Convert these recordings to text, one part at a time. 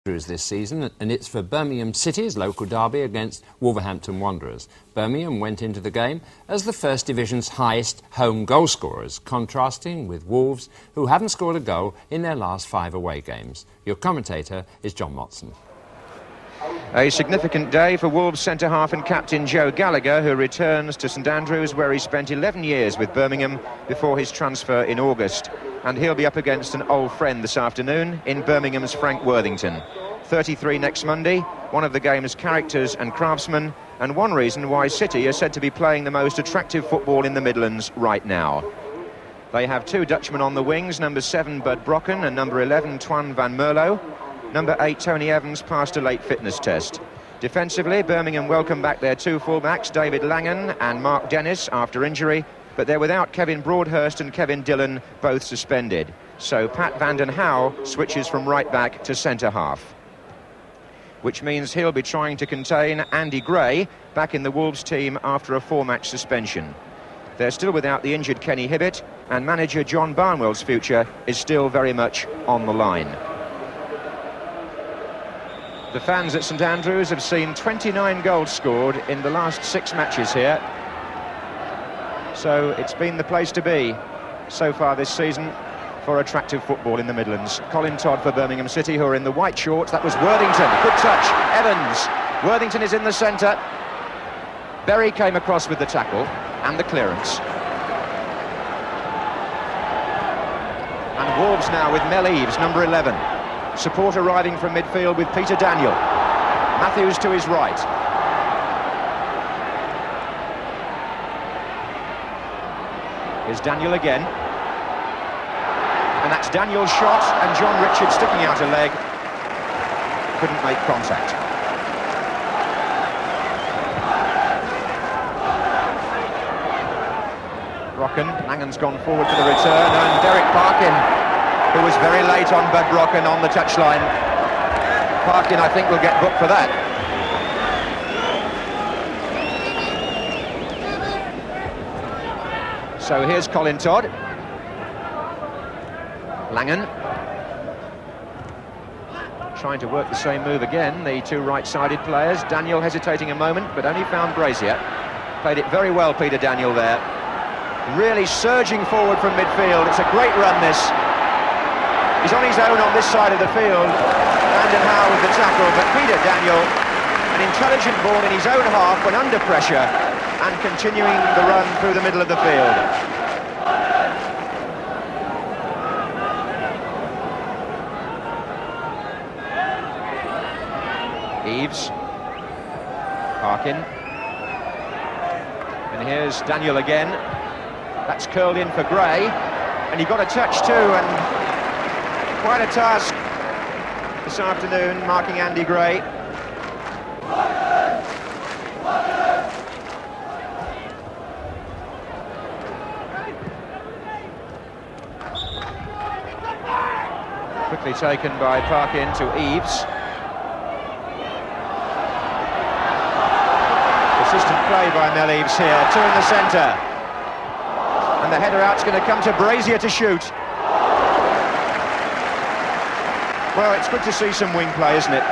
this season, and it's for Birmingham City's local derby against Wolverhampton Wanderers. Birmingham went into the game as the First Division's highest home goal scorers, contrasting with Wolves, who haven't scored a goal in their last 5 away games. Your commentator is John Motson. A significant day for Wolves centre-half and captain Joe Gallagher, who returns to St Andrews, where he spent 11 years with Birmingham before his transfer in August. And he'll be up against an old friend this afternoon in Birmingham's Frank Worthington. 33 next Monday, one of the game's characters and craftsmen, and one reason why City are said to be playing the most attractive football in the Midlands right now. They have 2 Dutchmen on the wings, number 7 Bud Brocken and number 11 Twan van Merlo. Number 8 Tony Evans passed a late fitness test. Defensively, Birmingham welcome back their 2 fullbacks, David Langan and Mark Dennis, after injury, but they're without Kevin Broadhurst and Kevin Dillon, both suspended. So Pat Vanden Houwe switches from right back to centre-half, which means he'll be trying to contain Andy Gray back in the Wolves team after a 4-match suspension. They're still without the injured Kenny Hibbitt, and manager John Barnwell's future is still very much on the line. The fans at St Andrews have seen 29 goals scored in the last 6 matches here. So it's been the place to be so far this season for attractive football in the Midlands. Colin Todd for Birmingham City, who are in the white shorts. That was Worthington. Good touch. Evans. Worthington is in the centre. Berry came across with the tackle and the clearance. And Wolves now with Mel Eves, number 11. Support arriving from midfield with Peter Daniel. Matthews to his right. Here's Daniel again. And that's Daniel's shot, and John Richards sticking out a leg. Couldn't make contact. Brocken, Langan's gone forward for the return, and Derek Parkin, who was very late on Bud Brocken on the touchline. Parkin, I think, will get booked for that. So here's Colin Todd. Langan. Trying to work the same move again, the 2 right-sided players. Daniel hesitating a moment, but only found Brazier. Played it very well, Peter Daniel there. Really surging forward from midfield. It's a great run, this. He's on his own on this side of the field. Vanden Houwe with the tackle, but Peter Daniel, an intelligent ball in his own half when under pressure, and continuing the run through the middle of the field. Eves. Parkin. And here's Daniel again. That's curled in for Gray. And he got a touch too, and quite a task this afternoon, marking Andy Gray. Quickly taken by Parkin to Eves. Persistent play by Mel Eves here, 2 in the centre. And the header out's going to come to Brazier to shoot. Well, it's good to see some wing play, isn't it?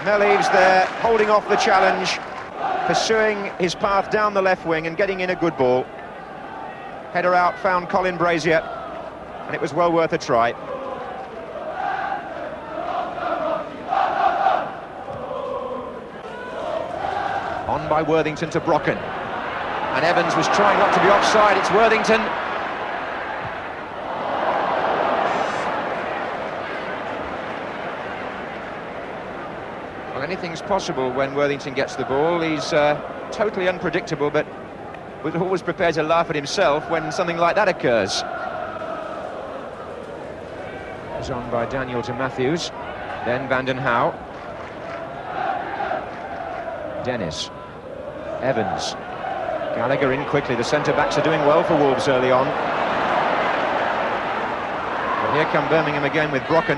Mel Eves there, holding off the challenge, pursuing his path down the left wing and getting in a good ball. Header out, found Colin Brazier, and it was well worth a try. On by Worthington to Brocken. And Evans was trying not to be offside. It's Worthington. Well, anything's possible when Worthington gets the ball. He's totally unpredictable, but was always prepared to laugh at himself when something like that occurs. It's on by Daniel to Matthews. Then Vanden Houwe. Dennis. Evans. Gallagher in quickly. The centre-backs are doing well for Wolves early on. But here come Birmingham again with Brocken.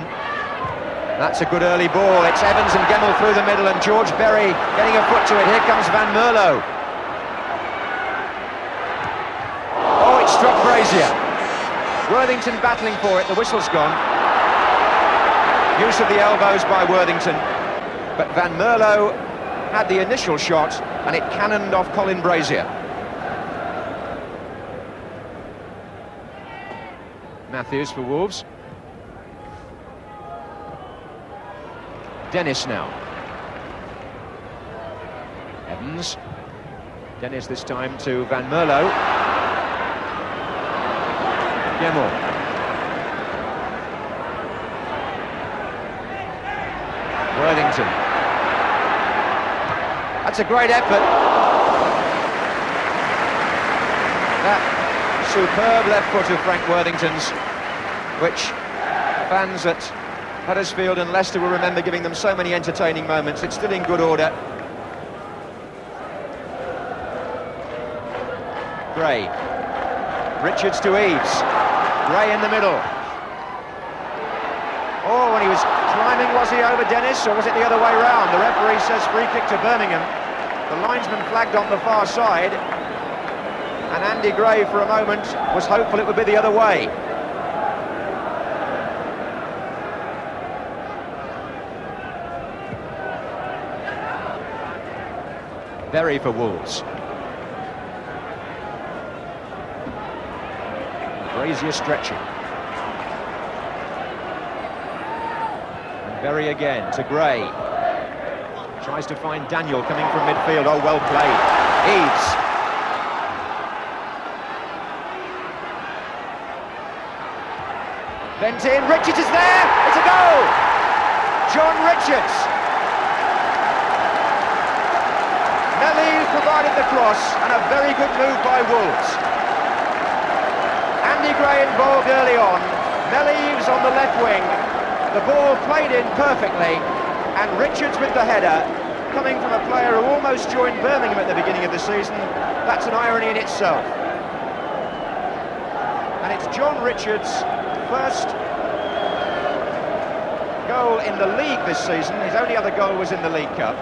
That's a good early ball. It's Evans and Gemmell through the middle, and George Berry getting a foot to it. Here comes Van Merlo. Oh, it struck Brazier. Worthington battling for it. The whistle's gone. Use of the elbows by Worthington. But Van Mierlo had the initial shot and it cannoned off Colin Brazier. Matthews for Wolves. Dennis now. Evans. Dennis this time to Van Mierlo. Gemmell. Worthington. That's a great effort. That superb left foot of Frank Worthington's, which fans at Huddersfield and Leicester will remember giving them so many entertaining moments. It's still in good order. Gray. Richards to Eaves. Gray in the middle. Oh, when he was climbing, was he over Dennis, or was it the other way round? The referee says free kick to Birmingham. The linesman flagged on the far side, and Andy Gray for a moment was hopeful it would be the other way. Berry for Wolves. Brazier stretching. And Berry again to Gray. Tries to find Daniel coming from midfield. Oh, well played. Eaves. Bent in. Richards is there. It's a goal. John Richards. Melly provided the cross, and a very good move by Wolves. Andy Gray involved early on. Melly on the left wing. The ball played in perfectly, and Richards with the header, coming from a player who almost joined Birmingham at the beginning of the season. That's an irony in itself. And it's John Richards' first goal in the league this season. His only other goal was in the League Cup.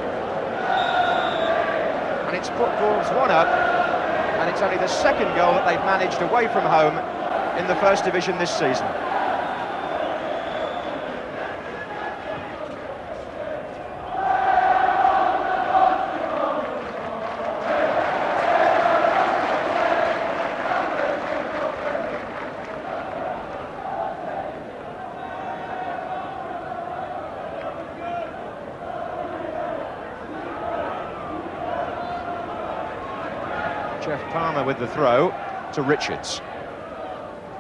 And it's put Wolves 1 up, and it's only the second goal that they've managed away from home in the First Division this season. Jeff Palmer with the throw to Richards.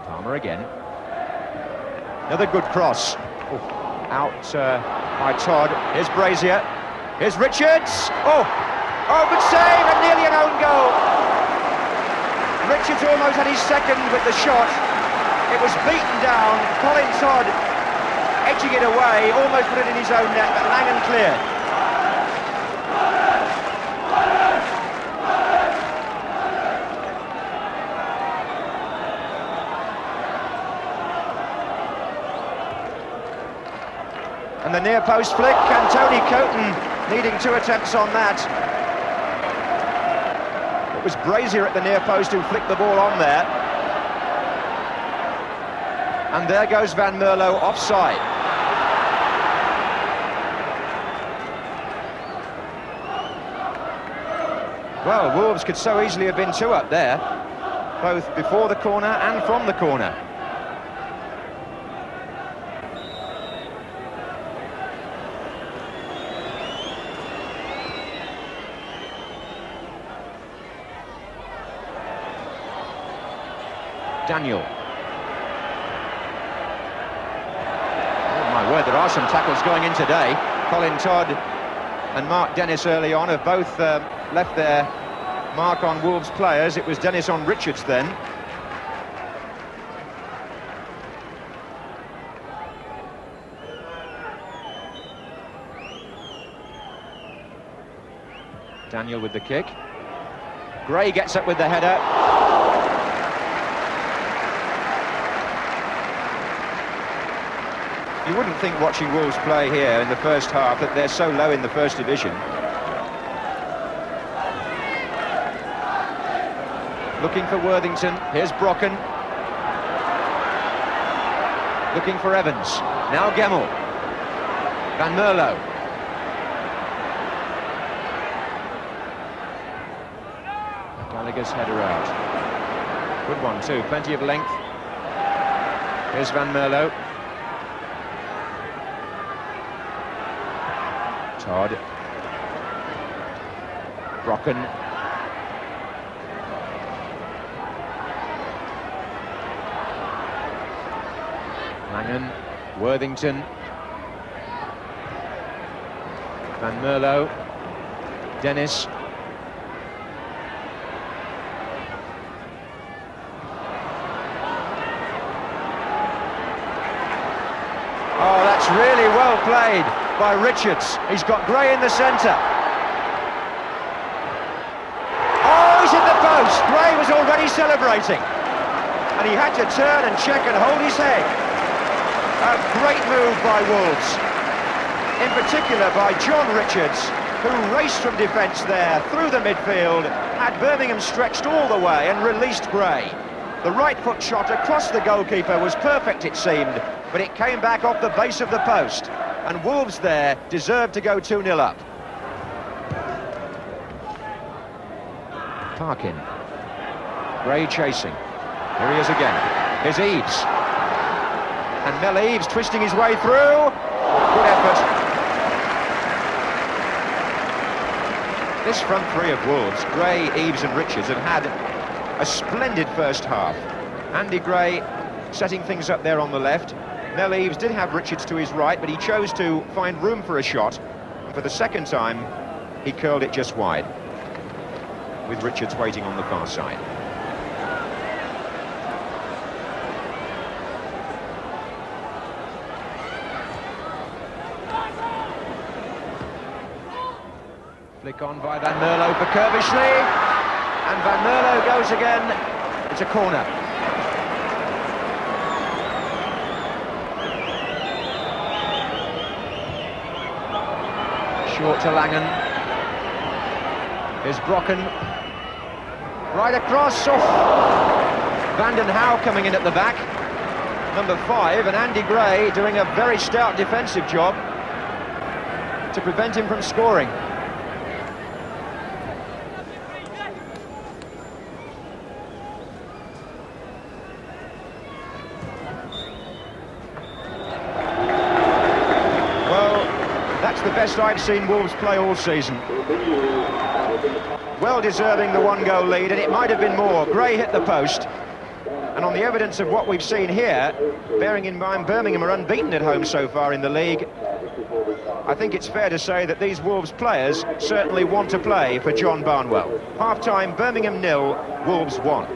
Palmer again. Another good cross. Oh, out by Todd. Here's Brazier. Here's Richards. Oh, good save and nearly an own goal. Richards almost had his second with the shot. It was beaten down. Colin Todd edging it away, almost put it in his own net, but Langan cleared. And the near post flick, and Tony Coton needing 2 attempts on that. It was Brazier at the near post who flicked the ball on there. And there goes Van Mierlo offside. Well, Wolves could so easily have been 2 up there, both before the corner and from the corner. Daniel. Oh my word, there are some tackles going in today. Colin Todd and Mark Dennis early on have both left their mark on Wolves players. It was Dennis on Richards then. Daniel with the kick. Gray gets up with the header. You wouldn't think watching Wolves play here in the first half that they're so low in the First Division. Looking for Worthington, here's Brocken. Looking for Evans, now Gemmell. Van Merlo. Gallagher's header out. Good one too, plenty of length. Here's Van Merlo. Todd. Brocken. Langen. Worthington. Van Merlo. Dennis. Oh, that's really well played by Richards. He's got Gray in the centre. Oh, he's hit the post. Gray was already celebrating. And he had to turn and check and hold his head. A great move by Wolves. In particular by John Richards, who raced from defence there, through the midfield, had Birmingham stretched all the way and released Gray. The right foot shot across the goalkeeper was perfect, it seemed, but it came back off the base of the post. And Wolves there deserved to go 2-0 up. Parkin. Gray chasing. Here he is again. Here's Eaves. And Mel Eaves twisting his way through. Good effort. This front three of Wolves, Gray, Eaves and Richards, have had a splendid first half. Andy Gray setting things up there on the left. Mel Eaves did have Richards to his right, but he chose to find room for a shot. And for the second time, he curled it just wide, with Richards waiting on the far side. Flick on by Van Merlo for Kerbishley, and Van Merlo goes again. It's a corner. Short to Langen. Here's Brocken. Right across. Oh. Vanden Hauwe coming in at the back. Number 5, and Andy Gray doing a very stout defensive job to prevent him from scoring. The best I've seen Wolves play all season. Well deserving the one-goal lead, and it might have been more. Gray hit the post, and on the evidence of what we've seen here, bearing in mind Birmingham are unbeaten at home so far in the league, I think it's fair to say that these Wolves players certainly want to play for John Barnwell. Half-time, Birmingham 0, Wolves 1.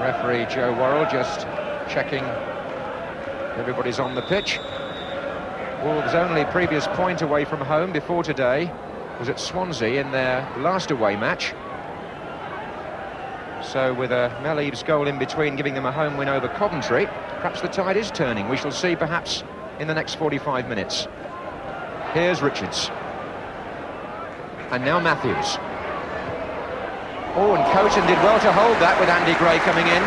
Referee Joe Worrell just checking everybody's on the pitch. Wolves' only previous point away from home before today was at Swansea in their last away match. So with a Mel Eaves goal in between giving them a home win over Coventry, perhaps the tide is turning. We shall see perhaps in the next 45 minutes. Here's Richards. And now Matthews. Oh, and Coton did well to hold that with Andy Gray coming in.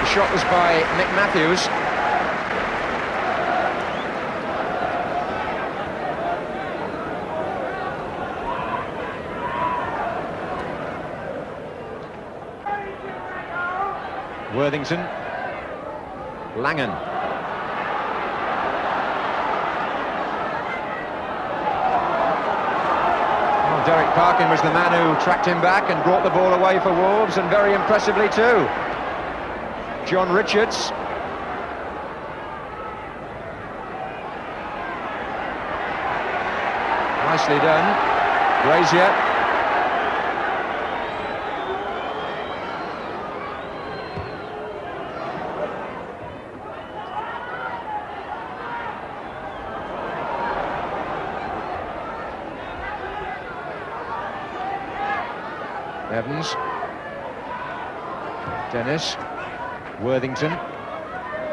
The shot was by Nick Matthews. Worthington. Langen. Derek Parkin was the man who tracked him back and brought the ball away for Wolves, and very impressively too. John Richards. Nicely done. Brazier. Evans. Dennis. Worthington.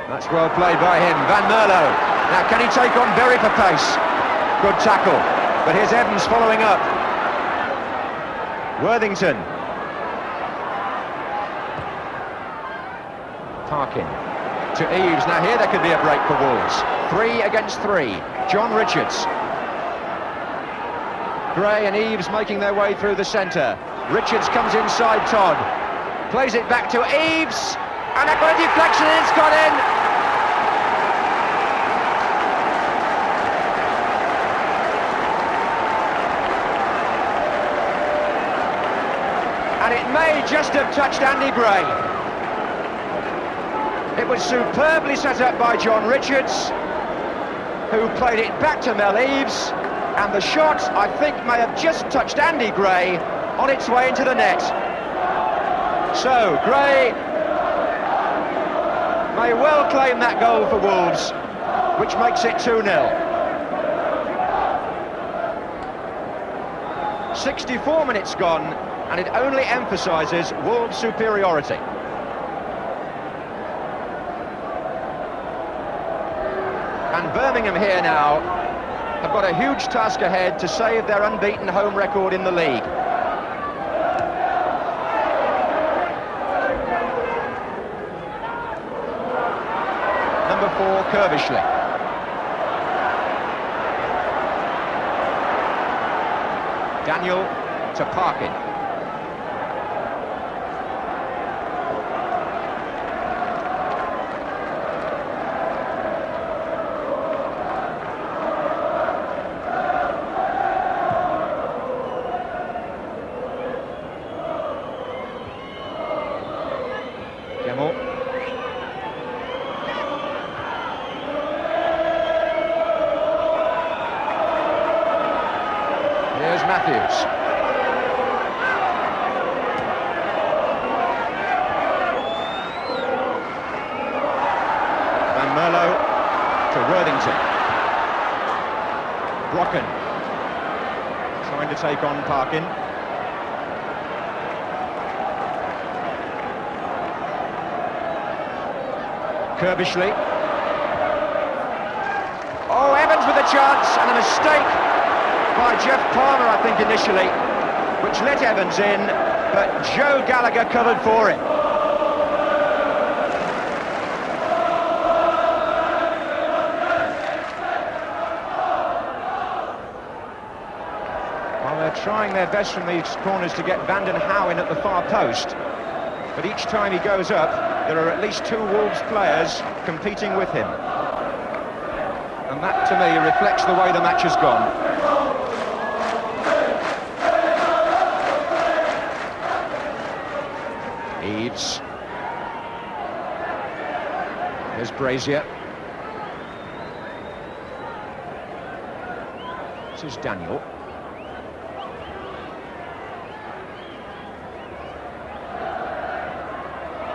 That's well played by him. Van Merlo. Now can he take on Berry for pace? Good tackle. But here's Evans following up. Worthington. Parkin to Eaves. Now here there could be a break for Wolves. 3 against 3. John Richards. Gray and Eaves making their way through the centre. Richards comes inside Todd. Plays it back to Eaves. And a great deflection, and it's gone in. And it may just have touched Andy Gray. It was superbly set up by John Richards, who played it back to Mel Eaves, and the shot, I think, may have just touched Andy Gray on its way into the net. So, Gray may well claim that goal for Wolves, which makes it 2-0. 64 minutes gone, and it only emphasises Wolves' superiority. And Birmingham here now have got a huge task ahead to save their unbeaten home record in the league. Number 4, Kerbishley. Daniel to Parkin. Here's Matthews. Van Merlo to Worthington. Brocken trying to take on Parkin. Kerbishley. Oh, Evans with a chance, and a mistake by Jeff Palmer, I think, initially, which let Evans in, but Joe Gallagher covered for him. Well, they're trying their best from these corners to get Vanden Houwen in at the far post, but each time he goes up, there are at least 2 Wolves players competing with him. And that, to me, reflects the way the match has gone. Eaves. Here's Brazier. This is Daniel.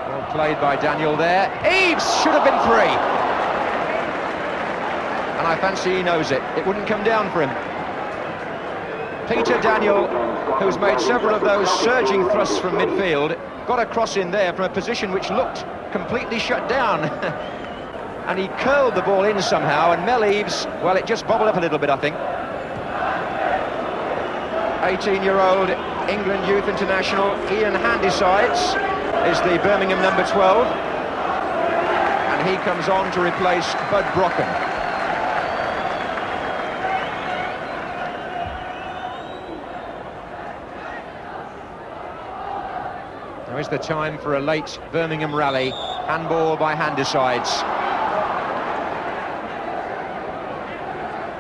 Well played by Daniel there. Eaves should have been 3. And I fancy he knows it. It wouldn't come down for him. Peter Daniel, who's made several of those surging thrusts from midfield, got a cross in there from a position which looked completely shut down. And he curled the ball in somehow, and Mel Eaves, well, it just bobbled up a little bit, I think. 18-year-old England Youth International Ian Handysides is the Birmingham number 12. And he comes on to replace Bud Brocken. Now is the time for a late Birmingham rally. Handball by Handysides.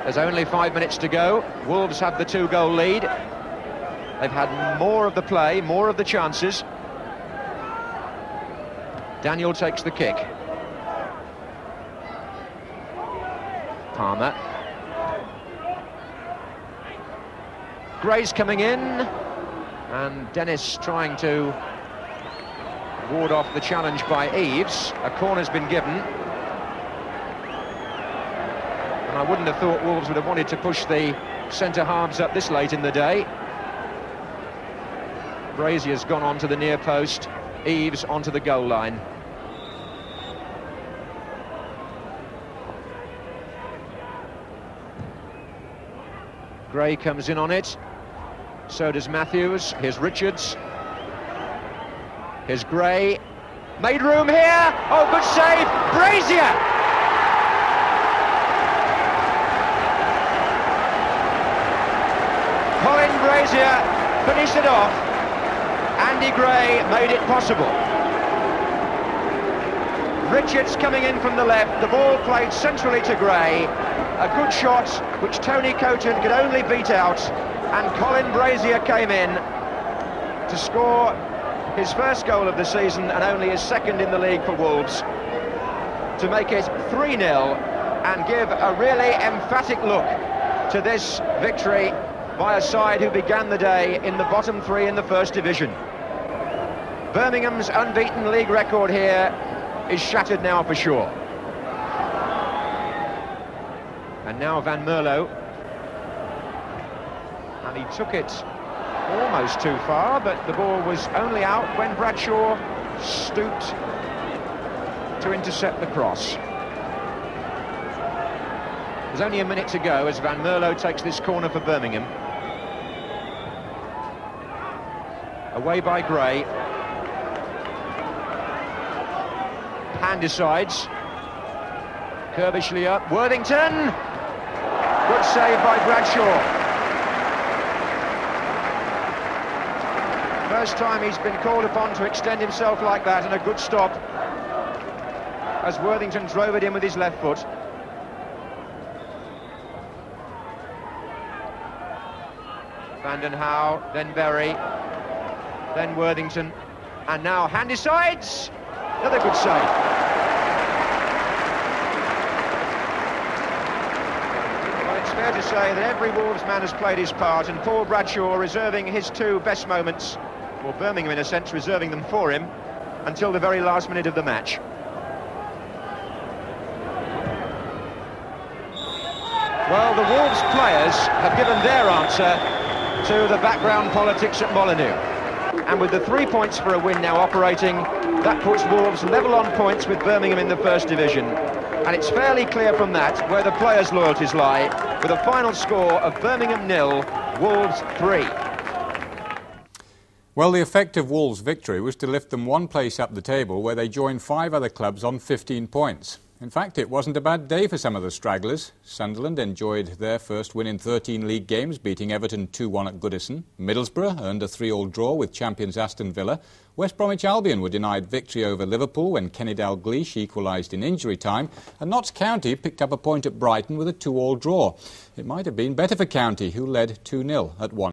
There's only 5 minutes to go. Wolves have the 2-goal lead. They've had more of the play, more of the chances. Daniel takes the kick. Palmer. Gray's coming in. And Dennis trying to ward off the challenge by Eaves. A corner's been given. And I wouldn't have thought Wolves would have wanted to push the centre-halves up this late in the day. Brazier's gone on to the near post. Eaves onto the goal line. Gray comes in on it. So does Matthews. Here's Richards. Here's Gray. Made room here. Oh, good save. Brazier. Colin Brazier finished it off. Andy Gray made it possible. Richards coming in from the left. The ball played centrally to Gray. A good shot which Tony Coton could only beat out. And Colin Brazier came in to score his first goal of the season and only his second in the league for Wolves, to make it 3-0 and give a really emphatic look to this victory by a side who began the day in the bottom three in the First Division. Birmingham's unbeaten league record here is shattered now for sure. And now Van Mierlo, and he took it almost too far, but the ball was only out when Bradshaw stooped to intercept the cross. There's only a minute to go as Van Mierlo takes this corner for Birmingham. Away by Gray. Hand decides. Curbishly up. Worthington. Good save by Bradshaw. First time he's been called upon to extend himself like that, and a good stop as Worthington drove it in with his left foot. Vanden Houwe, then Berry, then Worthington, and now Handisides. Another good save. Well, it's fair to say that every Wolves man has played his part, and Paul Bradshaw reserving his two best moments, or Birmingham in a sense reserving them for him, until the very last minute of the match. Well, the Wolves players have given their answer to the background politics at Molineux. And with the 3 points for a win now operating, that puts Wolves level on points with Birmingham in the First Division. And it's fairly clear from that where the players' loyalties lie, with a final score of Birmingham 0, Wolves 3. Well, the effect of Wolves' victory was to lift them one place up the table, where they joined 5 other clubs on 15 points. In fact, it wasn't a bad day for some of the stragglers. Sunderland enjoyed their first win in 13 league games, beating Everton 2-1 at Goodison. Middlesbrough earned a 3-3 draw with champions Aston Villa. West Bromwich Albion were denied victory over Liverpool when Kenny Dalglish equalised in injury time. And Notts County picked up a point at Brighton with a 2-2 draw. It might have been better for County, who led 2-0 at 1.